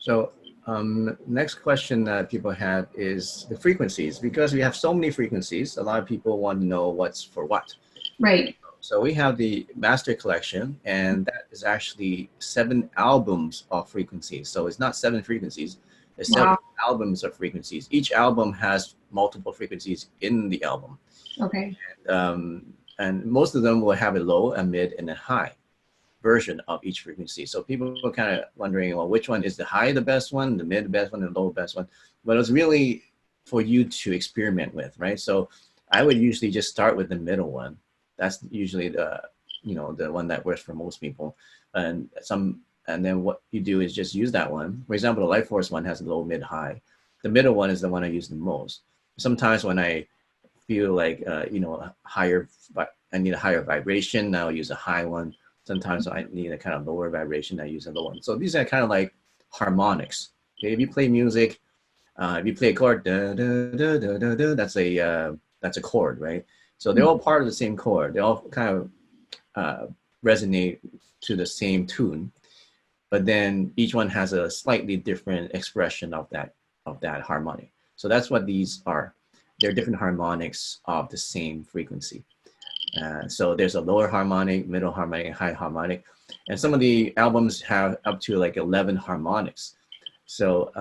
So next question that people have is the frequencies. Because we have so many frequencies, a lot of people want to know what's for what. Right. So we have the Master Collection, and that is actually 7 albums of frequencies. So it's not 7 frequencies, it's 7 Wow. albums of frequencies. Each album has multiple frequencies in the album. Okay. And most of them will have a low, a mid, and a high version of each frequency. So people are kind of wondering, well, which one is the high the best one, the mid the best one, and the low best one? But it's really for you to experiment with, right? So I would usually just start with the middle one. That's usually the, the one that works for most people. And then what you do is just use that one. For example, the Life Force one has a low, mid, high. The middle one is the one I use the most. Sometimes when I feel like, higher, but I need a higher vibration, I'll use a high one. Sometimes I need a kind of lower vibration, I use a low one. So these are kind of like harmonics. Okay, if you play music, if you play a chord, da, da, da, da, da, da, that's a chord, right? So they're all part of the same chord. They all kind of resonate to the same tune, but then each one has a slightly different expression of that harmonic. So that's what these are. They're different harmonics of the same frequency. So there's a lower harmonic, middle harmonic, and high harmonic. And some of the albums have up to like 11 harmonics. So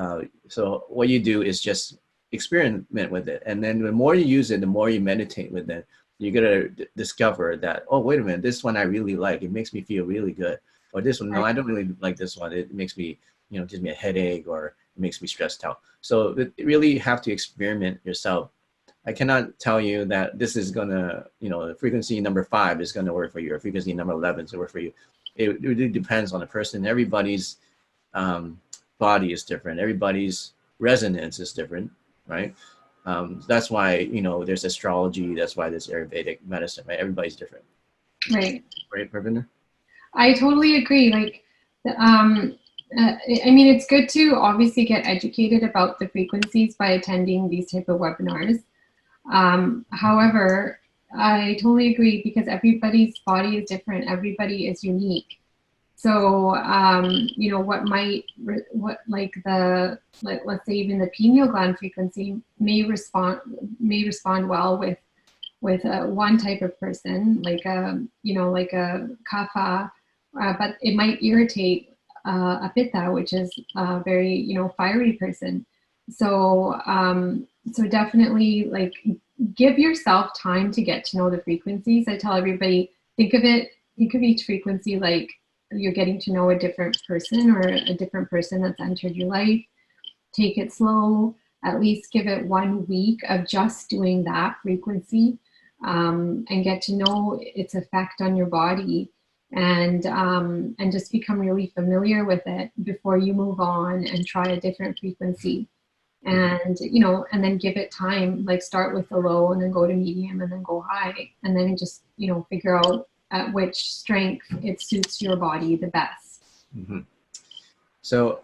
so what you do is just experiment with it. And then the more you use it, the more you meditate with it, you're going to discover that, oh, wait a minute, this one I really like. It makes me feel really good. Or this one, no, I don't really like this one. It makes me, gives me a headache, or it makes me stressed out. So you really have to experiment yourself. I cannot tell you that this is gonna, frequency number 5 is gonna work for you, or frequency number 11 is gonna work for you. It really depends on the person. Everybody's body is different. Everybody's resonance is different, right? That's why, there's astrology. That's why there's Ayurvedic medicine, right? Everybody's different. Right. Right, Parvinder? I totally agree. Like, I mean, it's good to obviously get educated about the frequencies by attending these type of webinars. However, I totally agree, because everybody's body is different. Everybody is unique. So, let's say even the pineal gland frequency may respond well with one type of person, like a kapha, but it might irritate a pitta, which is a very, fiery person. So, so definitely, like, give yourself time to get to know the frequencies. I tell everybody, think of each frequency like you're getting to know a different person, or a different person that's entered your life. Take it slow. At least give it 1 week of just doing that frequency, and get to know its effect on your body, and just become really familiar with it before you move on and try a different frequency. And and then give it time, like start with the low and then go to medium and then go high, and then just figure out at which strength it suits your body the best. Mm-hmm. So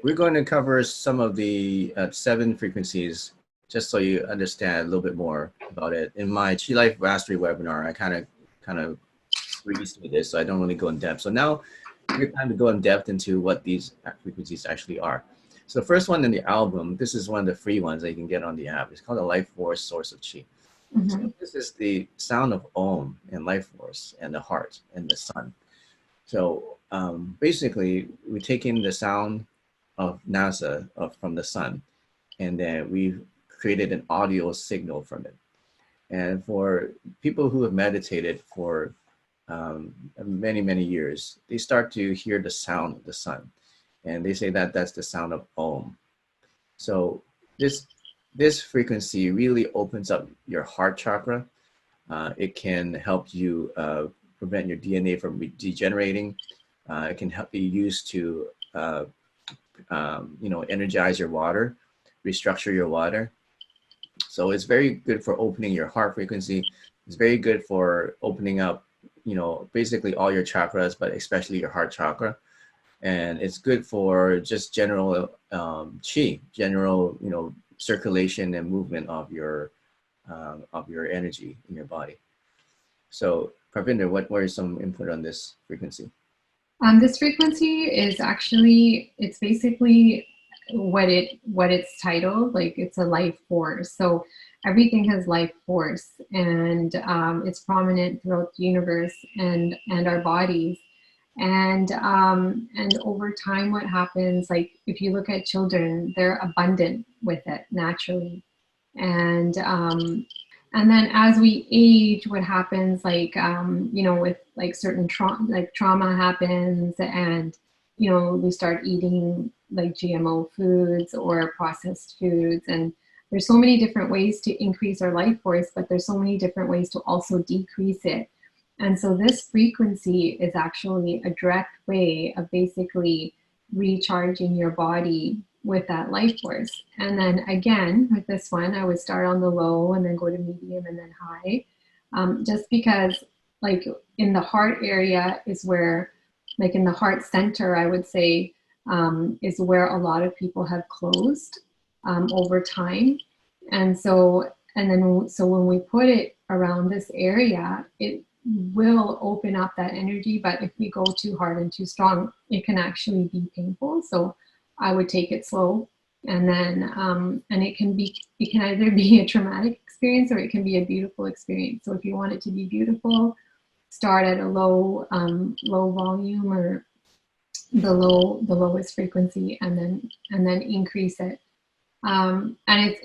we're going to cover some of the 7 frequencies, just so you understand a little bit more about it. In my Qi Life Mastery webinar, I kind of breezed through this, so I don't really go in depth. So now we're time to go in depth into what these frequencies actually are. So the first one in the album, this is one of the free ones that you can get on the app. It's called the Life Force Source of Qi. Mm-hmm. So this is the sound of Om and Life Force and the heart and the sun. So basically, we take in the sound of NASA from the sun, and then we've created an audio signal from it. And for people who have meditated for many, many years, they start to hear the sound of the sun. And they say that that's the sound of Om. So this frequency really opens up your heart chakra. It can help you prevent your DNA from degenerating. It can help you use to energize your water, restructure your water. So it's very good for opening your heart frequency. It's very good for opening up, basically all your chakras, but especially your heart chakra. And it's good for just general qi, general, circulation and movement of your energy in your body. So, Parvinder, what were some input on this frequency? This frequency is actually, it's basically what it's titled, like it's a life force. So everything has life force, and it's prominent throughout the universe and our bodies. And over time, what happens, like if you look at children, they're abundant with it naturally. And then as we age, what happens, like you know, with like certain trauma happens, and you know, we start eating like GMO foods or processed foods, and there's so many different ways to increase our life force, but there's so many different ways to also decrease it. And so this frequency is actually a direct way of basically recharging your body with that life force. And then again, with this one, I would start on the low and then go to medium and then high. Just because like in the heart area is where, like in the heart center, I would say, is where a lot of people have closed over time. And so, so when we put it around this area, it will open up that energy. But if we go too hard and too strong, it can actually be painful. So I would take it slow, and then and it can either be a traumatic experience or it can be a beautiful experience. So if you want it to be beautiful, start at a low volume, or the lowest frequency, and then increase it. And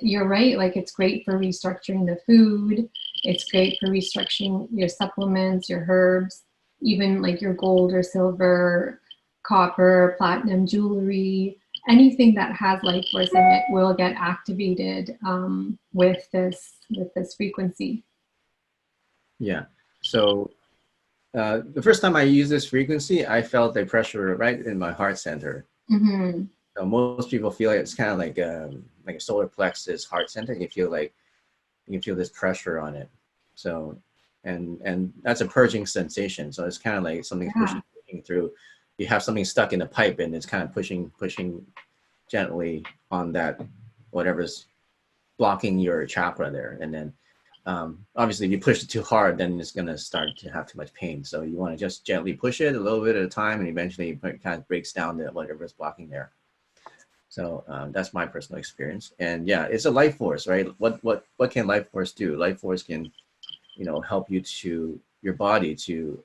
you're right, like it's great for restructuring the food. It's great for restructuring your supplements, your herbs, even like your gold or silver, copper, platinum jewelry. Anything that has life force in it will get activated with this frequency. Yeah. So the first time I used this frequency, I felt the pressure right in my heart center. Mm-hmm. So most people feel like it's kind of like a solar plexus heart center. You can feel this pressure on it. So, and that's a purging sensation. So it's kind of like something's pushing through. You have something stuck in a pipe, and it's kind of pushing gently on that whatever's blocking your chakra there. And then obviously if you push it too hard, then it's going to start to have too much pain. So you want to just gently push it a little bit at a time, and eventually it kind of breaks down to whatever's blocking there. So that's my personal experience. And yeah, it's a life force, right? What can life force do? Life force can, you know, help you to your body to,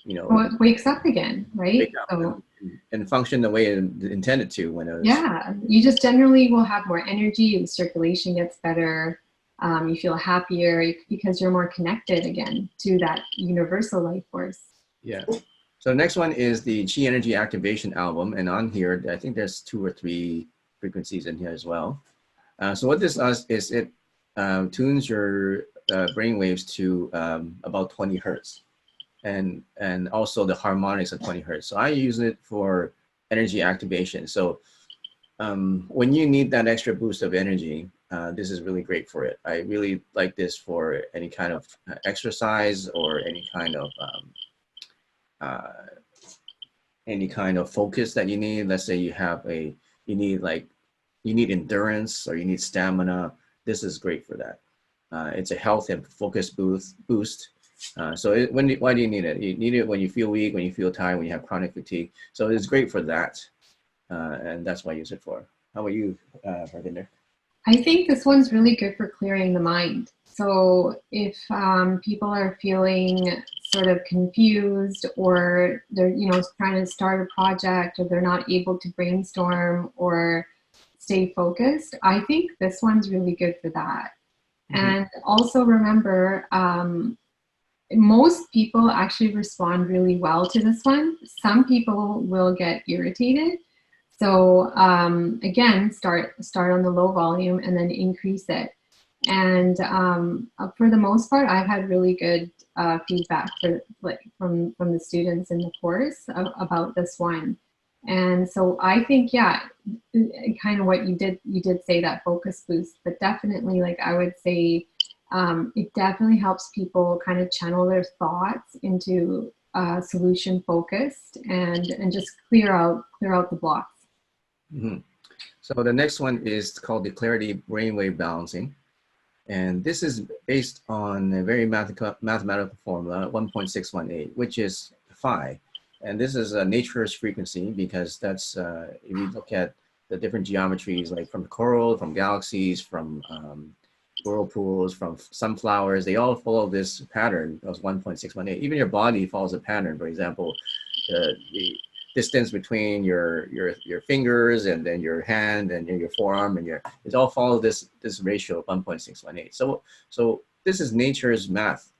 you know, well, it wakes up again, right? Wake up So and function the way it intended to when it was. yeah, you just generally will have more energy, the circulation gets better, you feel happier because you're more connected again to that universal life force. Yeah. So the next one is the Qi Energy Activation album, and on here I think there's 2 or 3 frequencies in here as well. So what this does is it tunes your brain waves to about 20 hertz, and also the harmonics of 20 hertz. So I use it for energy activation. So when you need that extra boost of energy, this is really great for it. I really like this for any kind of exercise or any kind of focus that you need. Let's say you need endurance or you need stamina. This is great for that. It's a health and focus boost. So why do you need it? You need it when you feel weak, when you feel tired, when you have chronic fatigue. So it's great for that. And that's what I use it for. How about you, Harvinder? I think this one's really good for clearing the mind. So if people are feeling sort of confused, or they're, you know, trying to start a project, or they're not able to brainstorm or stay focused, I think this one's really good for that. Mm-hmm. And also remember, most people actually respond really well to this one. Some people will get irritated. So again, start on the low volume and then increase it. And for the most part, I've had really good feedback from the students in the course about this one. And so I think, yeah, kind of what you did say, that focus boost, but definitely, like I would say, it definitely helps people kind of channel their thoughts into solution focused and just clear out the blocks. Mm-hmm. So the next one is called the Clarity Brainwave Balancing. And this is based on a very mathematical formula, 1.618, which is phi. And this is a nature's frequency, because that's, if you look at the different geometries, like from coral, from galaxies, from whirlpools, from sunflowers, they all follow this pattern of 1.618. Even your body follows a pattern. For example, the distance between your fingers and then your hand and your forearm and it all follows this ratio of 1.618. So this is nature's math.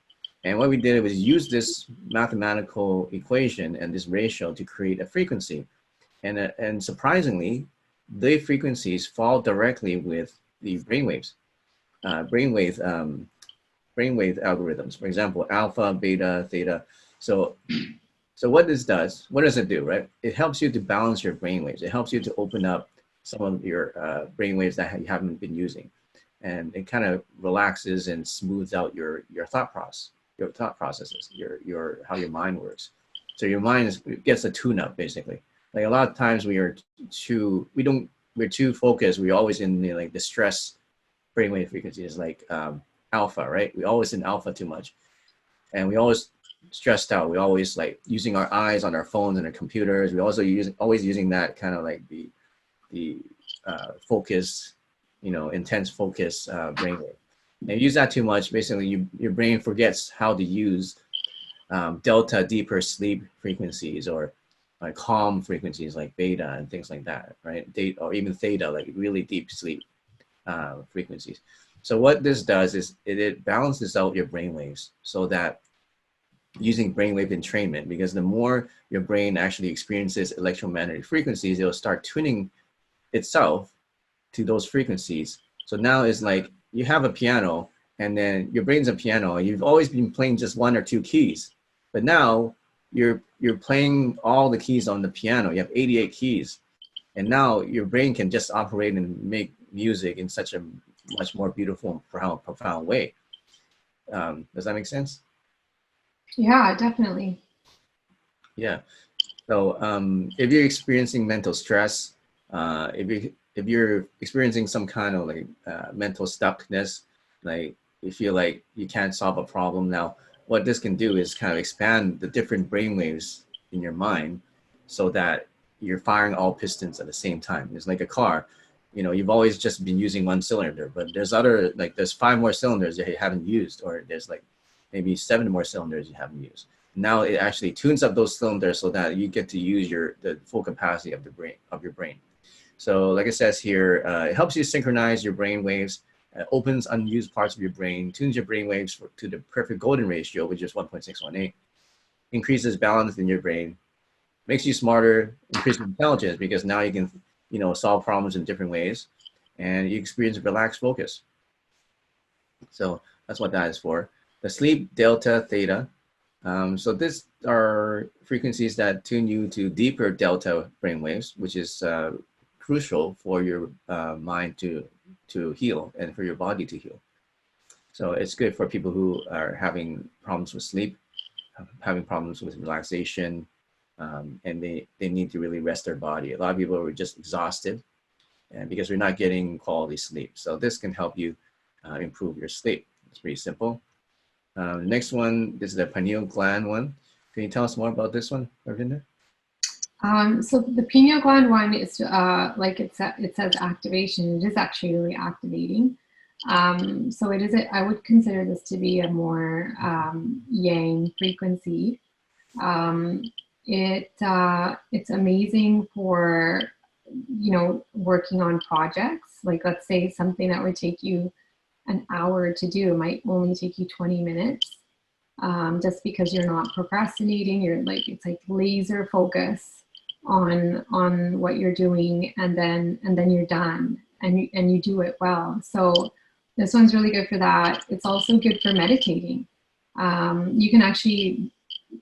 And what we did was use this mathematical equation and this ratio to create a frequency. And surprisingly, the frequencies fall directly with the brainwaves, brainwave algorithms. For example, alpha, beta, theta. So what this does, what does it do, right? It helps you to balance your brainwaves. It helps you to open up some of your brainwaves that you haven't been using. And it kind of relaxes and smooths out your thought processes, how your mind works. So your mind gets a tune-up, basically. Like a lot of times we're too focused. We're always in the stress brainwave frequencies, like alpha, right? We're always in alpha too much, and we always stressed out. We always like using our eyes on our phones and our computers. We also always using that kind of like the focus, intense focus brainwave. And you use that too much, basically your brain forgets how to use delta, deeper sleep frequencies, or like calm frequencies like beta and things like that, right? Or even theta, like really deep sleep frequencies. So what this does is it balances out your brainwaves, so that using brainwave entrainment, because the more your brain actually experiences electromagnetic frequencies, it'll start tuning itself to those frequencies. So now it's like you have a piano, and then your brain's a piano, and you've always been playing just one or two keys, but now you're playing all the keys on the piano. You have 88 keys, and now your brain can just operate and make music in such a much more beautiful and profound way. Does that make sense? Yeah, definitely. Yeah. So if you're experiencing mental stress, if you're experiencing some kind of like mental stuckness, like you feel like you can't solve a problem now, what this can do is kind of expand the different brainwaves in your mind, so that you're firing all pistons at the same time. It's like a car. You've always just been using one cylinder, but there's 5 more cylinders that you haven't used, or there's like maybe 7 more cylinders you haven't used. Now it actually tunes up those cylinders so that you get to use the full capacity of your brain. So like it says here, it helps you synchronize your brain waves, opens unused parts of your brain, tunes your brain waves to the perfect golden ratio, which is 1.618, increases balance in your brain, makes you smarter, increases intelligence, because now you can solve problems in different ways, and you experience relaxed focus. So that's what that is for. The sleep, delta, theta. So these are frequencies that tune you to deeper delta brainwaves, which is crucial for your mind to heal and for your body to heal. So it's good for people who are having problems with sleep, having problems with relaxation, and they need to really rest their body. A lot of people are just exhausted, and because we're not getting quality sleep. So this can help you improve your sleep. It's pretty simple. Next one, this is the pineal gland one. Can you tell us more about this one, Ravinder? So the pineal gland one is like it says activation. It is actually really activating. So it is. I would consider this to be a more yang frequency. It's amazing for working on projects. Like let's say something that would take you an hour to do might only take you 20 minutes. Just because you're not procrastinating, it's like laser focus on what you're doing, and then you're done, and you do it well. So this one's really good for that. It's also good for meditating. You can actually,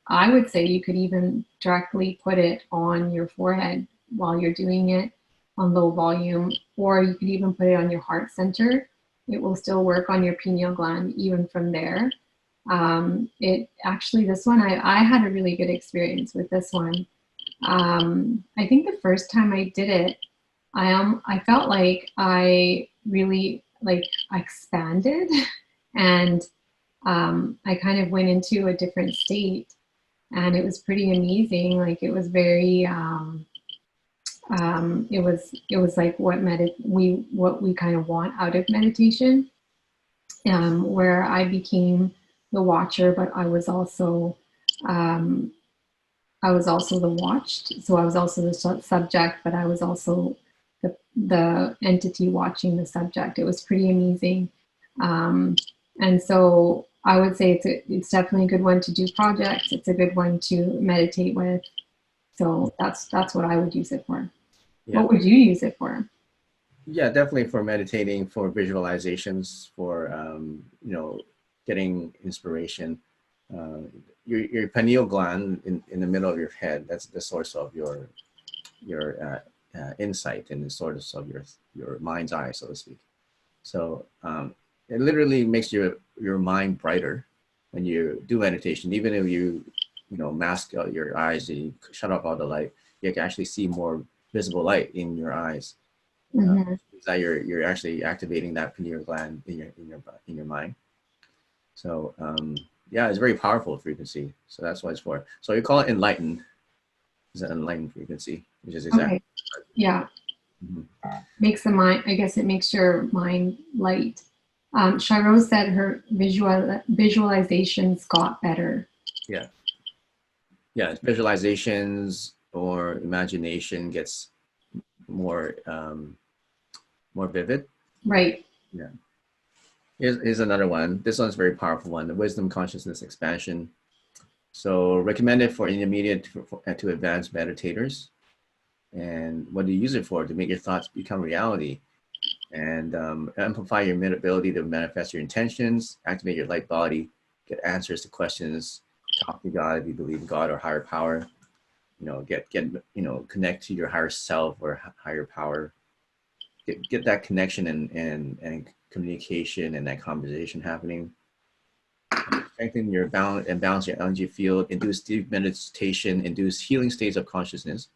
I would say you could even directly put it on your forehead while you're doing it on low volume, or you could even put it on your heart center. It will still work on your pineal gland even from there. This one, I had a really good experience with this one. I think the first time I did it, I felt like I really expanded, and I kind of went into a different state. and it was pretty amazing. Like it was very, it was like what we kind of want out of meditation, where I became the watcher, but I was also the watched. So I was also the subject, but I was also the entity watching the subject. It was pretty amazing. And so I would say it's definitely a good one to do projects. It's a good one to meditate with. So that's what I would use it for. Yeah. What would you use it for? Yeah, definitely for meditating, for visualizations, for you know, getting inspiration. Your pineal gland in the middle of your head, that's the source of your insight and the source of your mind's eye, so to speak. So it literally makes your mind brighter when you do meditation. Even if you mask out your eyes, you shut off all the light, you can actually see more visible light in your eyes. Mm-hmm. That you're actually activating that pineal gland in your mind. So yeah, it's a very powerful frequency. So that's what it's for. So you call it enlightened. It's an enlightened frequency, which is exactly. Okay. Yeah. Mm-hmm. Makes the mind. I guess it makes your mind light. Shiro said her visualizations got better. Yeah. Yeah. Visualizations or imagination gets more more vivid. Right. Yeah. Here's another one. This one's a very powerful one. The wisdom consciousness expansion. So recommended for intermediate to advanced meditators. And what do you use it for? To make your thoughts become reality and amplify your ability to manifest your intentions, activate your light body, get answers to questions, talk to God if you believe in God or higher power, get connect to your higher self or higher power, get that connection and communication and that conversation happening. Strengthen your balance your energy field, induce deep meditation, induce healing states of consciousness,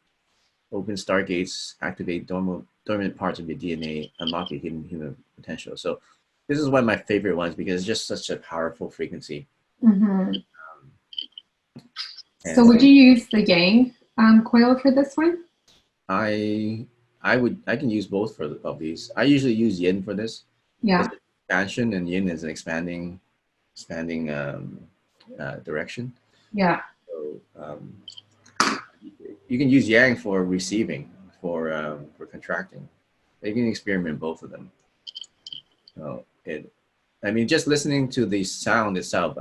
open stargates, activate dormant parts of your DNA, unlock your hidden human potential. So this is one of my favorite ones because it's just such a powerful frequency. Mm-hmm. So would you use the Yang coil for this one? I can use both of these. I usually use Yin for this. Yeah. It's expansion, and Yin is an expanding direction. Yeah. So you can use Yang for receiving, for contracting. You can experiment both of them. So I mean, just listening to the sound itself.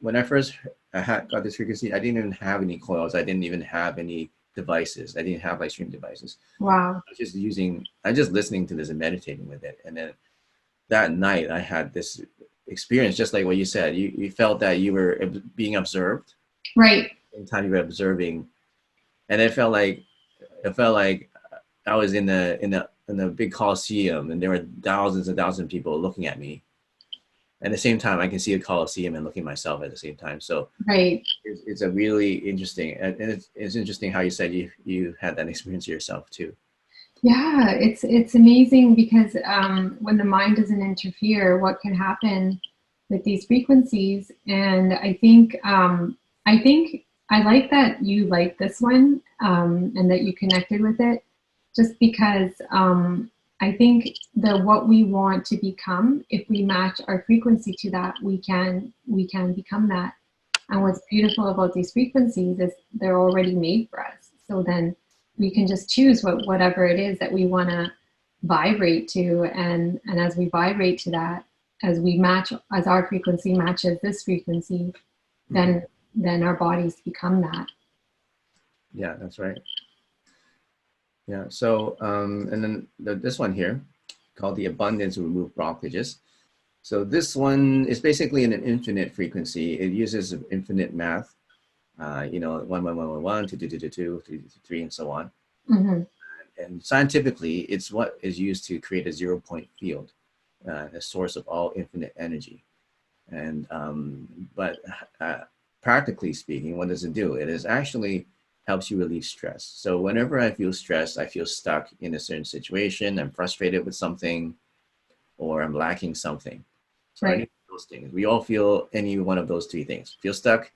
When I first got this frequency, I didn't even have any coils. I didn't even have any devices. I didn't have live stream devices. Wow. I was just listening to this and meditating with it. And then that night I had this experience, just like what you said. You felt that you were being observed. Right. In time you were observing, and it felt like I was in the big Coliseum, and there were thousands and thousands of people looking at me. At the same time, I can see a Coliseum and looking at myself at the same time. So right. It's a really interesting, and it's interesting how you said you had that experience yourself too. Yeah, it's amazing because when the mind doesn't interfere, what can happen with these frequencies? And I think I like that you like this one and that you connected with it, just because I think that what we want to become, if we match our frequency to that, we can become that. And what's beautiful about these frequencies is they're already made for us. So then we can just choose whatever it is that we want to vibrate to. And as we vibrate to that, as our frequency matches this frequency, then our bodies become that. Yeah, that's right. Yeah. So and then this one here, called the abundance remove blockages. So this one is basically an infinite frequency. It uses infinite math, 1, 1, 1, 1, 1, 2, 2, 2, 2, 2, 3, 3, and so on. Mm-hmm. And scientifically, it's what is used to create a 0-point field, the source of all infinite energy. And but practically speaking, what does it do? It is actually helps you relieve stress. So whenever I feel stressed, I feel stuck in a certain situation, I'm frustrated with something, or I'm lacking something. So right. Those things. We all feel any one of those three things. Feel stuck,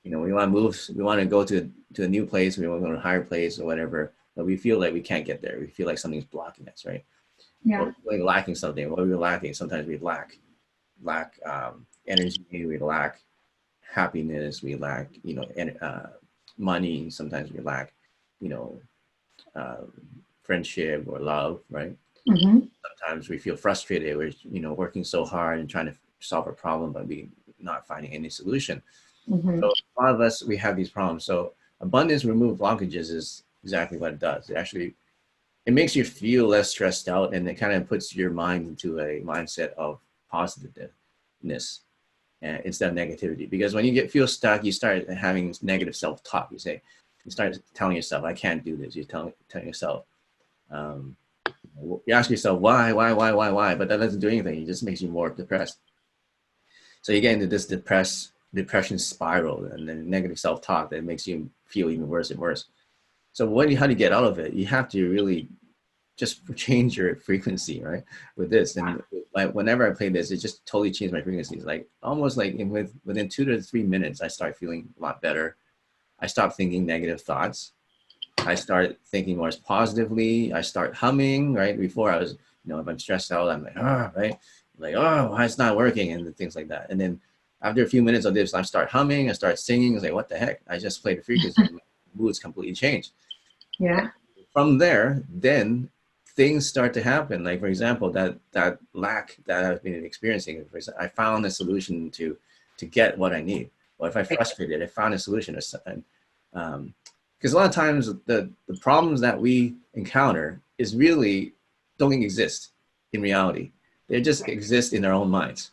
You know, we want to move, we want to go to a new place, we want to go to a higher place or whatever, but we feel like we can't get there. We feel like something's blocking us, right? Yeah. Or we're lacking something. What are we lacking? Sometimes we lack energy, we lack happiness, we lack, you know, money. Sometimes we lack, you know, friendship or love, right? Mm-hmm. Sometimes we feel frustrated. We're, you know, working so hard and trying to solve a problem, but we not finding any solution. Mm-hmm. So a lot of us, we have these problems. So abundance remove blockages is exactly what it does. It actually, it makes you feel less stressed out, and it kind of puts your mind into a mindset of positiveness instead of negativity. Because when you feel stuck, you start having negative self-talk. You start telling yourself, I can't do this. You're telling yourself, you ask yourself, why, but that doesn't do anything. It just makes you more depressed. So you get into this depression spiral and then negative self-talk that makes you feel even worse and worse. So how do you get out of it? You have to really just change your frequency, right? With this, and like whenever I play this, it just totally changed my frequencies. Like almost like within 2 to 3 minutes, I start feeling a lot better. I stop thinking negative thoughts. I start thinking more positively. I start humming, right? Before I was, you know, if I'm stressed out, I'm like, right? Like, oh, why it's not working, and things like that. And then after a few minutes of this, I start humming, I start singing. It's like, what the heck? I just played the frequency, and my mood's completely changed. Yeah. From there, then things start to happen. Like, for example, that lack that I've been experiencing, I found a solution to get what I need. Or if I'm frustrated, I found a solution or something. Because a lot of times the problems that we encounter is really don't exist in reality. They just exist in our own minds,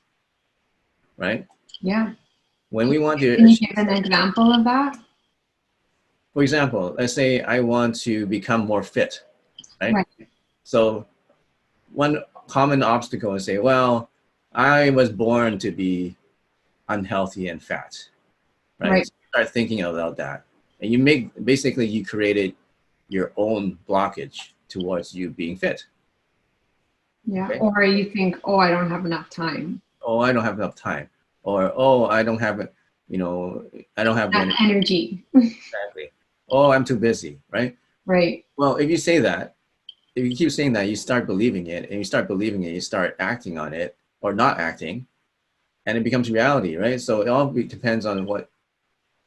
right? Yeah. When we want to, Can you give an example of that? for example, let's say I want to become more fit, right? Right. So one common obstacle is say, well, I was born to be unhealthy and fat, right? Right. So you start thinking about that. And you created your own blockage towards you being fit. Yeah. Okay? Or you think, oh, I don't have enough time. Oh, I don't have enough time. Or, oh, I don't have, you know, I don't have the That energy. Exactly. Oh, I'm too busy, right? Right. Well, if you say that, if you keep saying that, you start believing it, and you start believing it, you start acting on it or not acting, and it becomes reality, right? So it all depends on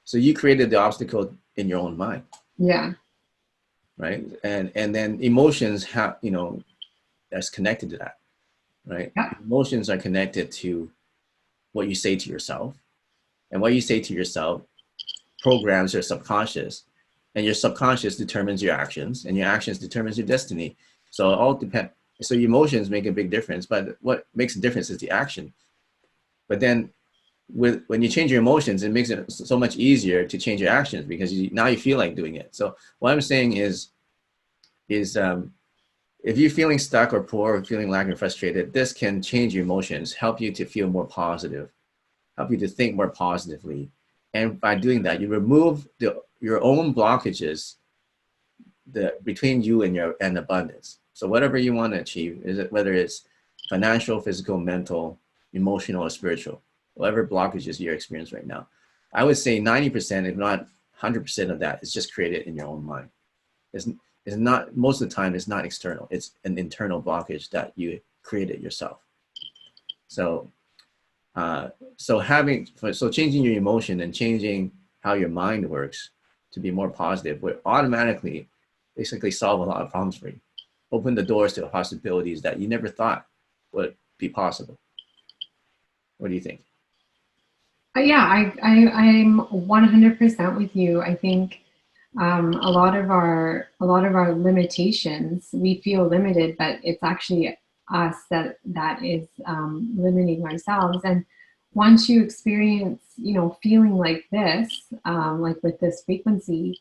so you created the obstacle in your own mind, Yeah. right? And then emotions that's connected to that, right? Yeah. Emotions are connected to what you say to yourself, and what you say to yourself programs your subconscious, and your subconscious determines your actions, and your actions determines your destiny. So it all depends. So your emotions make a big difference, but what makes a difference is the action. But then when you change your emotions, it makes it so much easier to change your actions because now you feel like doing it. So what I'm saying is if you're feeling stuck or poor or feeling lack and frustrated, this can change your emotions, help you to feel more positive, help you to think more positively. And by doing that, you remove your own blockages between you and abundance. So whatever you want to achieve, whether it's financial, physical, mental, emotional, or spiritual, whatever blockages you're experiencing right now, I would say 90%, if not 100% of that is just created in your own mind. It's not, most of the time, it's not external. It's an internal blockage that you created yourself. So changing your emotion and changing how your mind works to be more positive would automatically basically solve a lot of problems for you. Open the doors to possibilities that you never thought would be possible. What do you think? Yeah, I'm 100% with you. I think a lot of our limitations, we feel limited, but it's actually us that is limiting ourselves. And once you experience, feeling like this, like with this frequency,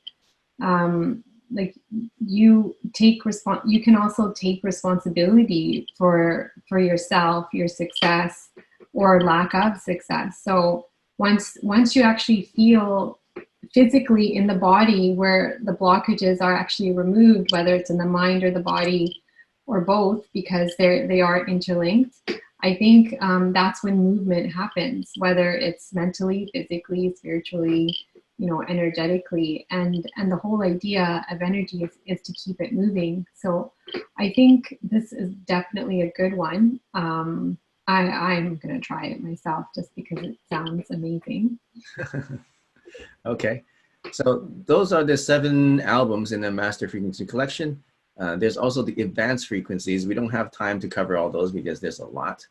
like you can also take responsibility for yourself, your success or lack of success. So once you actually feel physically in the body where the blockages are actually removed, whether it's in the mind or the body or both, because they are interlinked, I think that's when movement happens, whether it's mentally, physically, spiritually, you know, energetically, and the whole idea of energy is to keep it moving. So I think this is definitely a good one. I'm going to try it myself just because it sounds amazing. Okay, so those are the 7 albums in the Master Frequency Collection. There's also the advanced frequencies. We don't have time to cover all those because there's a lot.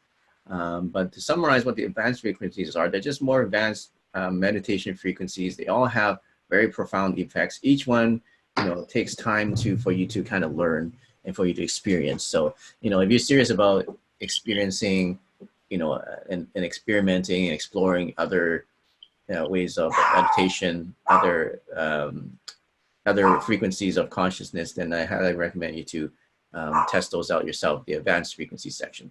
But to summarize what the advanced frequencies are, they're just more advanced meditation frequencies. They all have very profound effects. Each one, you know, takes time for you to kind of learn and for you to experience. So, you know, if you're serious about experiencing, you know, and experimenting and exploring other ways of meditation, other frequencies of consciousness, then I highly recommend you to test those out yourself, the advanced frequency section.